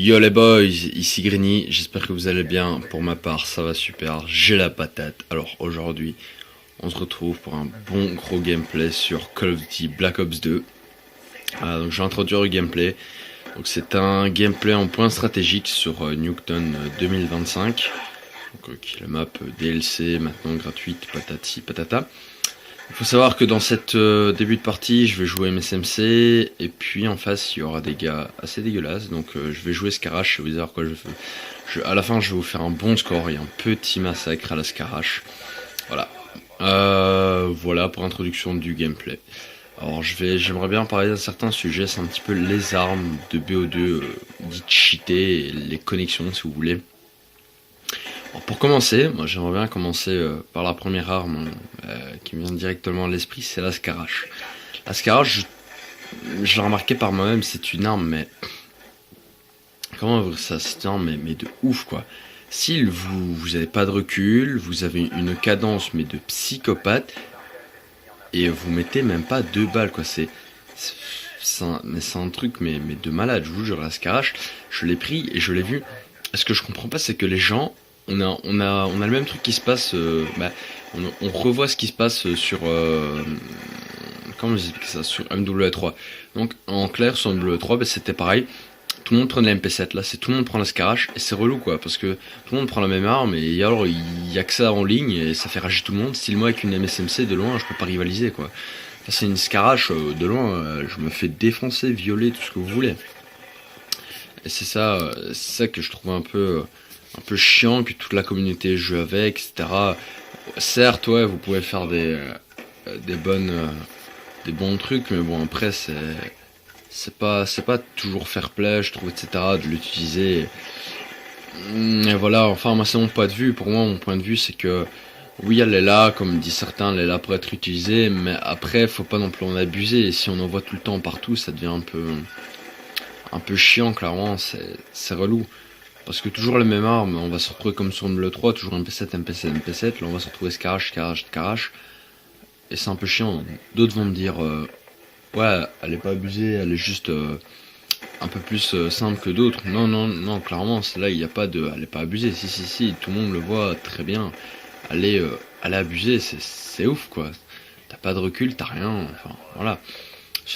Yo les boys, ici Grigny, j'espère que vous allez bien. Pour ma part, ça va super, j'ai la patate. Alors aujourd'hui, on se retrouve pour un bon gros gameplay sur Call of Duty Black Ops 2. Donc je vais introduire le gameplay. Donc c'est un gameplay en point stratégique sur Nuketown 2025. Donc qui est la map DLC maintenant gratuite, patati patata. Il faut savoir que dans cette début de partie, je vais jouer MSMC, et puis en face, il y aura des gars assez dégueulasses, donc je vais jouer Scarache, et vous allez voir quoi je fais. À la fin, je vais vous faire un bon score et un petit massacre à la Scarache. Voilà. Voilà pour l'introduction du gameplay. Alors j'aimerais bien parler d'un certain sujet, c'est un petit peu les armes de BO2 dites cheatées, et les connexions si vous voulez. Alors pour commencer, moi j'aimerais bien commencer par la première arme qui me vient directement à l'esprit, c'est la Scarache. La Scarache, je l'ai remarqué par moi-même, c'est une arme, mais comment dire ça, c'est une arme mais de ouf quoi. Si vous avez pas de recul, vous avez une cadence mais de psychopathe, et vous mettez même pas 2 balles quoi. C'est un truc mais de malade, je vous jure. La Scarache, je l'ai pris et je l'ai vu. Ce que je comprends pas, c'est que les gens, on a le même truc qui se passe. On revoit ce qui se passe sur comment je dis ça, sur MW3. Donc en clair sur MW3, c'était pareil. Tout le monde prenait la MP7, là c'est tout le monde prend la Scarache, et c'est relou quoi, parce que tout le monde prend la même arme, et alors il y a que ça en ligne, et ça fait rager tout le monde. Style moi avec une MSMC de loin, je peux pas rivaliser quoi. Enfin, c'est une Scarache de loin, je me fais défoncer, violer, tout ce que vous voulez. Et c'est ça que je trouve un peu chiant, que toute la communauté joue avec, etc. Certes, ouais, vous pouvez faire des bons trucs, mais bon, après, c'est pas toujours fair play, je trouve, etc., de l'utiliser. Et voilà, enfin, moi, c'est mon point de vue. Pour moi, mon point de vue, c'est que, oui, elle est là, comme disent certains, elle est là pour être utilisée, mais après, faut pas non plus en abuser. Et si on en voit tout le temps partout, ça devient un peu chiant, clairement, c'est relou. Parce que toujours les mêmes armes, on va se retrouver comme sur le 3, toujours MP7, MP7, MP7, là on va se retrouver Scarache, Scarache, Scarache, et c'est un peu chiant. D'autres vont me dire, ouais, elle est pas abusée, elle est juste un peu plus simple que d'autres. Non, non, non, clairement, celle-là, il n'y a pas de, elle est pas abusée, si, tout le monde le voit très bien. Elle est abusée, c'est ouf quoi. T'as pas de recul, t'as rien, enfin, voilà.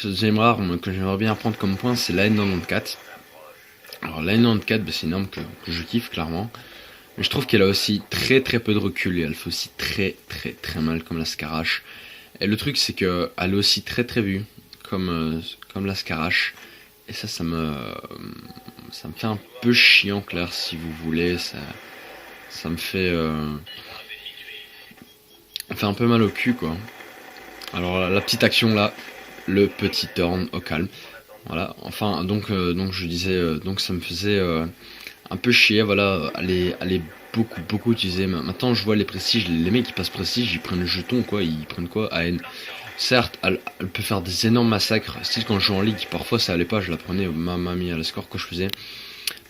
La deuxième arme que j'aimerais bien prendre comme point, c'est la N94. Alors la N94, c'est une arme que je kiffe clairement, mais je trouve qu'elle a aussi très peu de recul, et elle fait aussi très mal comme la Scarache. Et le truc c'est que elle est aussi très vue comme la Scarache, et ça me fait un peu chiant, clair, si vous voulez. Ça me fait un peu mal au cul quoi. Alors la petite action là, le petit turn au calme. Voilà, enfin donc je disais, donc ça me faisait un peu chier, voilà, elle est beaucoup utilisée. Maintenant je vois les prestiges, les mecs qui passent prestige, ils prennent le jeton quoi, ils prennent quoi, AN. Certes, elle peut faire des énormes massacres, style quand je joue en ligue, parfois ça allait pas, je la prenais mamie à la score que je faisais.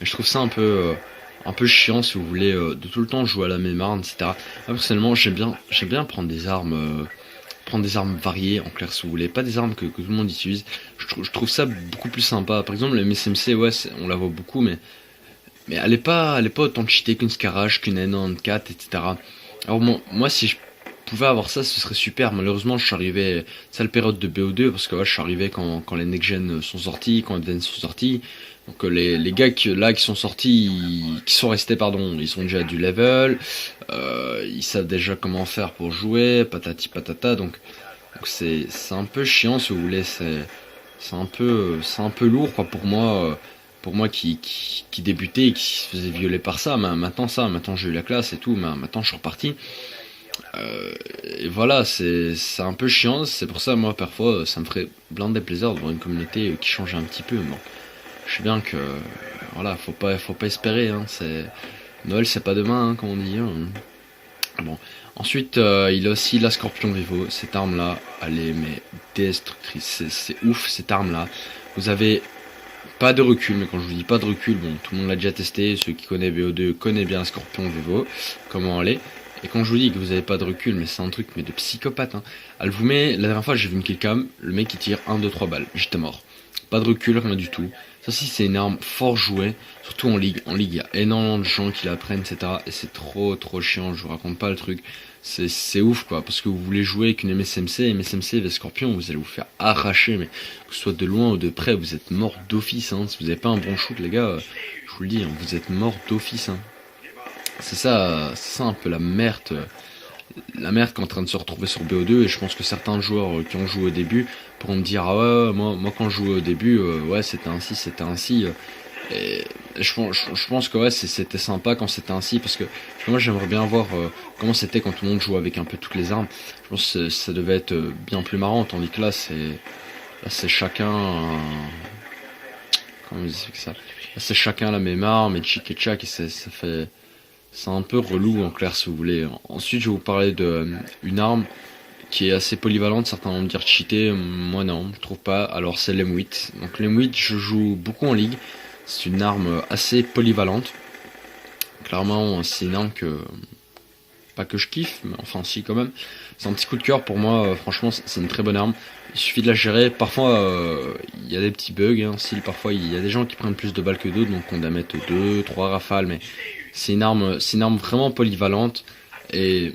Mais je trouve ça un peu chiant si vous voulez, de tout le temps jouer à la même arme, etc. Moi, personnellement j'aime bien prendre des armes. Prendre des armes variées, en clair si vous voulez, pas des armes que tout le monde utilise. Je trouve ça beaucoup plus sympa. Par exemple, le MSMC, ouais, on la voit beaucoup, mais elle est pas autant cheatée qu'une Scarache, qu'une N94, etc. Alors moi, si je pouvais avoir ça, ce serait super. Malheureusement, je suis arrivé, c'est la période de BO2, parce que ouais, je suis arrivé quand les next-gen sont sortis, quand Advance sont sortis. Donc les gars qui sont sortis, qui sont restés, pardon, ils sont déjà à du level, ils savent déjà comment faire pour jouer, patati patata, donc c'est un peu chiant si vous voulez, c'est un peu lourd quoi pour moi qui débutait et qui se faisait violer par ça. Mais maintenant j'ai eu la classe et tout, mais maintenant je suis reparti. Et voilà, c'est un peu chiant, c'est pour ça moi parfois ça me ferait blinder plaisir de voir une communauté qui change un petit peu. Bon, je sais bien que voilà, faut pas espérer, hein, Noël c'est pas demain, hein, comme on dit. Hein. Bon. Ensuite, il a aussi la Scorpion Vivo. Cette arme là, elle est mais destructrice. C'est ouf cette arme là. Vous avez pas de recul, mais quand je vous dis pas de recul, bon, tout le monde l'a déjà testé. Ceux qui connaissent BO2 connaissent bien la Scorpion Vivo, comment elle est. Et quand je vous dis que vous avez pas de recul, mais c'est un truc mais de psychopathe. Hein. Elle vous met, la dernière fois j'ai vu une killcam, le mec il tire 1, 2, 3 balles, j'étais mort. Pas de recul, rien du tout. Ça aussi c'est une arme fort jouée, surtout en ligue. En ligue il y a énormément de gens qui la prennent, etc. Et c'est trop chiant, je vous raconte pas le truc. C'est ouf quoi, parce que vous voulez jouer avec une MSMC, MSMC avec Scorpion, vous allez vous faire arracher, mais que ce soit de loin ou de près, vous êtes mort d'office, hein. Si vous avez pas un bon shoot les gars, je vous le dis, hein, vous êtes mort d'office, hein. C'est ça un peu la merde qui est en train de se retrouver sur BO2, et je pense que certains joueurs qui ont joué au début pourront me dire ah ouais, moi quand je jouais au début, ouais c'était ainsi. Et je pense que ouais c'était sympa quand c'était ainsi, parce que moi j'aimerais bien voir comment c'était quand tout le monde jouait avec un peu toutes les armes. Je pense que ça devait être bien plus marrant, tandis que là c'est chacun comment on dit ça, là, c'est chacun la même arme et tchic et tchac, et ça fait c'est un peu relou en clair si vous voulez. Ensuite je vais vous parler de une arme qui est assez polyvalente, certains vont me dire cheater, moi non, je trouve pas. Alors c'est l'M8. Donc l'M8 je joue beaucoup en ligue, c'est une arme assez polyvalente. Clairement c'est une arme que, pas que je kiffe, mais enfin si quand même. C'est un petit coup de cœur pour moi, franchement c'est une très bonne arme. Il suffit de la gérer, parfois il y a des petits bugs, hein, parfois il y a des gens qui prennent plus de balles que d'autres, donc on doit mettre 2-3 rafales, mais c'est une arme vraiment polyvalente, et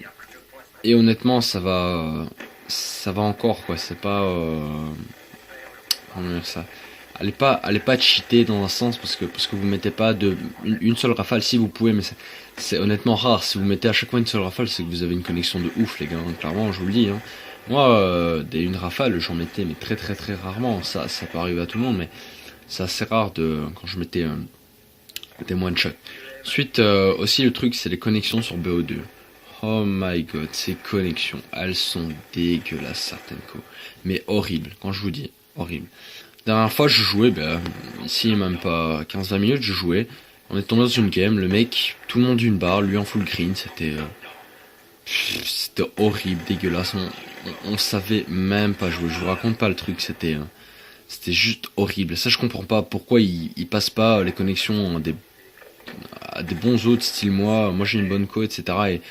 honnêtement ça va encore quoi, c'est pas comment dire ça, elle est pas cheatée dans un sens, parce que vous mettez pas une seule rafale, si vous pouvez, mais c'est honnêtement rare. Si vous mettez à chaque fois une seule rafale, c'est que vous avez une connexion de ouf les gars, hein, clairement je vous le dis, hein. Moi une rafale j'en mettais mais très rarement, ça peut arriver à tout le monde, mais c'est assez rare quand je mettais des one shot. Ensuite aussi le truc c'est les connexions sur BO2. Oh my god, ces connexions, elles sont dégueulasses certaines co. Mais horribles, quand je vous dis, horrible. Dernière fois je jouais, ici même pas 15-20 minutes je jouais, on est tombé dans une game, le mec, tout le monde d'une barre, lui en full green, c'était horrible, dégueulasse, on savait même pas jouer, je vous raconte pas le truc, c'était juste horrible. Ça je comprends pas pourquoi ils passent pas les connexions à des bons autres, style moi j'ai une bonne co, etc.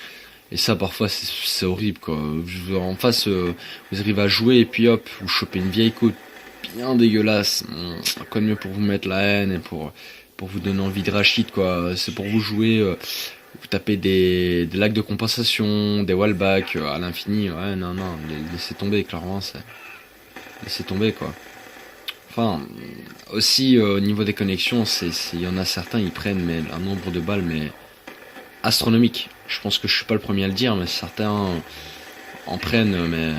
Et ça parfois c'est horrible quoi. En face vous arrivez à jouer et puis hop, vous chopez une vieille côte bien dégueulasse. Quoi de mieux pour vous mettre la haine et pour vous donner envie de rachid quoi. C'est pour vous jouer, vous tapez des lacs de compensation, des wallbacks à l'infini. Ouais non, laissez tomber, clairement laissez tomber quoi. Enfin, aussi au niveau des connexions, il y en a certains, ils prennent mais un nombre de balles mais astronomique. Je pense que je suis pas le premier à le dire, mais certains en prennent mais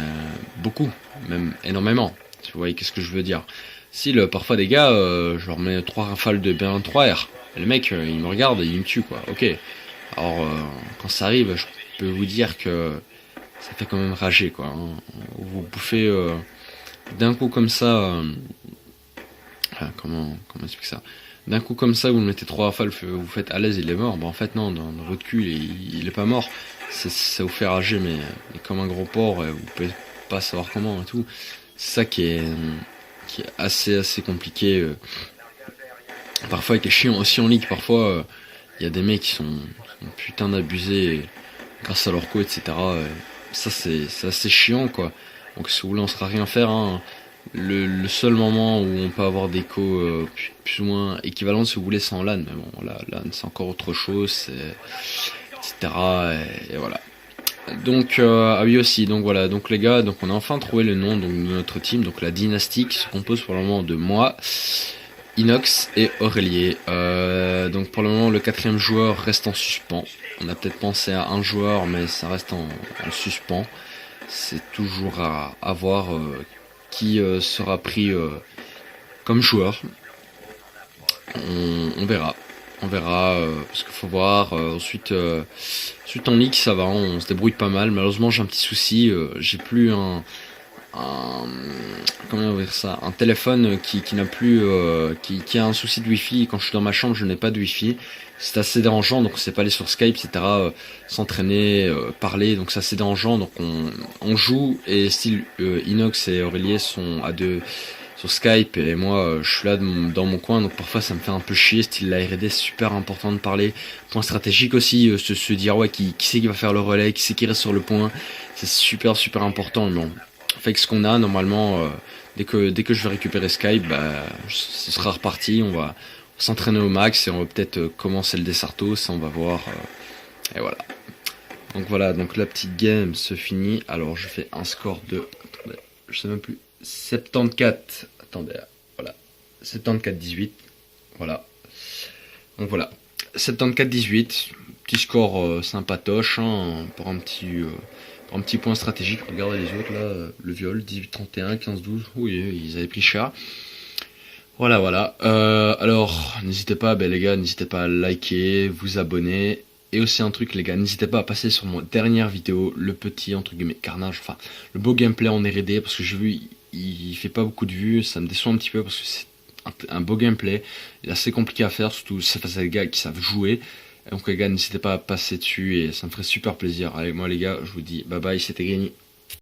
beaucoup, même énormément. Si vous voyez qu'est-ce que je veux dire. Si parfois des gars, je leur mets 3 rafales de B1-3R, et le mec il me regarde et il me tue quoi. Ok. Alors quand ça arrive, je peux vous dire que ça fait quand même rager quoi, hein. Vous bouffez d'un coup comme ça. Comment expliquer ça? D'un coup comme ça, vous le mettez 3 rafales, vous faites à l'aise, il est mort. En fait non, dans votre cul, il est pas mort. Ça vous fait rager, mais comme un gros porc, vous pouvez pas savoir comment et tout. C'est ça qui est assez compliqué. Parfois, qui est chiant aussi en ligue. Parfois, il y a des mecs qui sont putain d'abusés grâce à leur co, etc. Ça, c'est assez chiant quoi. Donc si vous voulez, on sera rien faire, hein. Le seul moment où on peut avoir des co plus ou moins équivalents, si vous voulez, c'est en LAN. Mais bon, LAN c'est encore autre chose, etc. Et voilà. Donc ah oui aussi, donc voilà, donc les gars, donc on a enfin trouvé le nom donc, de notre team, donc la dynastie qui se compose pour le moment de moi, Inox et Aurélier. Donc pour le moment le 4ème joueur reste en suspens. On a peut-être pensé à un joueur, mais ça reste en suspens. C'est toujours à voir qui sera pris comme joueur. On verra. Parce qu'il faut voir. Ensuite en ligue ça va, on se débrouille pas mal. Malheureusement j'ai un petit souci, j'ai plus un comment dire ça, un téléphone qui n'a plus qui a un souci de wifi. Quand je suis dans ma chambre je n'ai pas de wifi, c'est assez dérangeant, donc on sait pas aller sur Skype, etc. S'entraîner, parler, donc c'est assez dérangeant. Donc on joue, et style Inox et Aurélier sont à deux sur Skype, et moi je suis là dans mon coin, donc parfois ça me fait un peu chier. Style la R&D, c'est super important de parler. Point stratégique aussi, se dire ouais qui c'est qui va faire le relais, qui c'est qui reste sur le point, c'est super important. Mais bon, fait que ce qu'on a normalement dès que je vais récupérer Sky, bah, ce sera reparti. On va s'entraîner au max et on va peut-être commencer le Desartos. On va voir. Et voilà. Donc voilà, donc la petite game se finit. Alors je fais un score de. Attendez, je sais même plus. 74. Attendez, voilà. 74-18. Voilà. Donc voilà. 74-18. Petit score sympatoche hein, pour un petit point stratégique. Regardez les autres là. Le viol, 18-31, 15-12. Oui, ils avaient pris cher. Voilà, voilà. Alors, n'hésitez pas, les gars, n'hésitez pas à liker, vous abonner. Et aussi un truc, les gars, n'hésitez pas à passer sur mon dernière vidéo, le petit, entre guillemets, carnage, enfin, le beau gameplay en R&D, parce que j'ai vu, il fait pas beaucoup de vues, ça me déçoit un petit peu, parce que c'est un beau gameplay, il est assez compliqué à faire, surtout face à des gars qui savent jouer. Et donc les gars, n'hésitez pas à passer dessus, et ça me ferait super plaisir. Allez, moi les gars, je vous dis bye bye, c'était Grigny.